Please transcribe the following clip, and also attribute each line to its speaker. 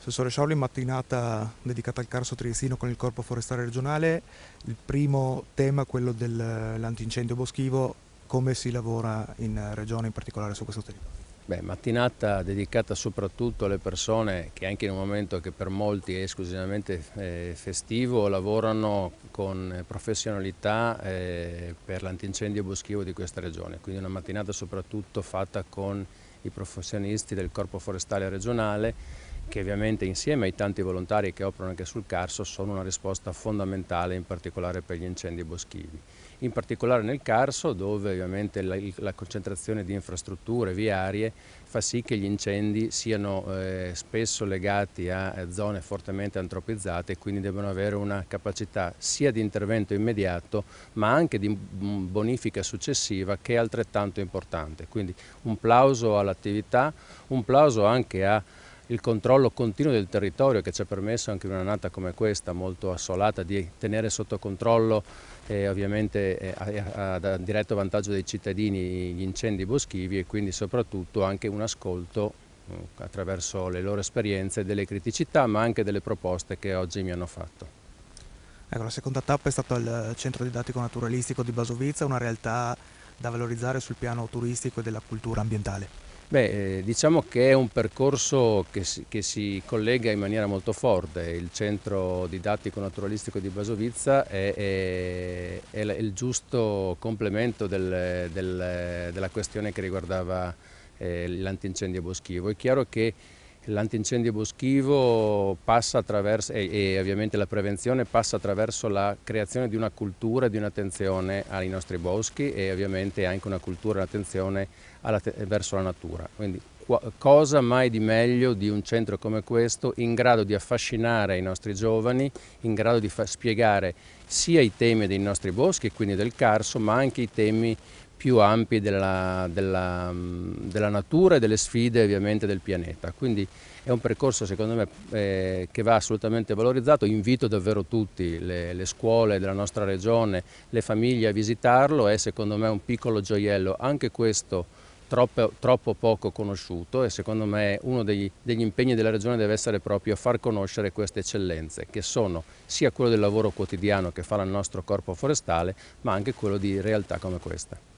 Speaker 1: Assessore Sciauli, mattinata dedicata al Carso Triestino con il Corpo Forestale Regionale. Il primo tema, quello dell'antincendio boschivo, come si lavora in Regione, in particolare su questo territorio?
Speaker 2: Mattinata dedicata soprattutto alle persone che anche in un momento che per molti è esclusivamente festivo lavorano con professionalità per l'antincendio boschivo di questa regione, quindi una mattinata soprattutto fatta con i professionisti del Corpo Forestale Regionale che ovviamente insieme ai tanti volontari che operano anche sul Carso sono una risposta fondamentale in particolare per gli incendi boschivi. In particolare nel Carso, dove ovviamente la concentrazione di infrastrutture viarie fa sì che gli incendi siano spesso legati a zone fortemente antropizzate e quindi devono avere una capacità sia di intervento immediato ma anche di bonifica successiva che è altrettanto importante. Quindi un plauso all'attività, un plauso anche il controllo continuo del territorio che ci ha permesso anche in una annata come questa, molto assolata, di tenere sotto controllo ovviamente a diretto vantaggio dei cittadini gli incendi boschivi e quindi soprattutto anche un ascolto attraverso le loro esperienze delle criticità ma anche delle proposte che oggi mi hanno fatto.
Speaker 1: Ecco, la seconda tappa è stata il Centro Didattico Naturalistico di Basovizza, una realtà da valorizzare sul piano turistico e della cultura ambientale.
Speaker 2: Diciamo che è un percorso che si collega in maniera molto forte. Il Centro Didattico Naturalistico di Basovizza è il giusto complemento della questione che riguardava l'antincendio boschivo. È chiaro che l'antincendio boschivo passa attraverso, e ovviamente la prevenzione passa attraverso la creazione di una cultura e di un'attenzione ai nostri boschi e ovviamente anche una cultura e un'attenzione verso la natura. Quindi cosa mai di meglio di un centro come questo in grado di affascinare i nostri giovani, in grado di spiegare sia i temi dei nostri boschi, quindi del Carso, ma anche i temi più ampi della natura e delle sfide ovviamente del pianeta. Quindi è un percorso secondo me che va assolutamente valorizzato, invito davvero tutti, le scuole della nostra regione, le famiglie a visitarlo, è secondo me un piccolo gioiello, anche questo troppo poco conosciuto e secondo me uno degli impegni della regione deve essere proprio far conoscere queste eccellenze che sono sia quello del lavoro quotidiano che fa il nostro corpo forestale ma anche quello di realtà come questa.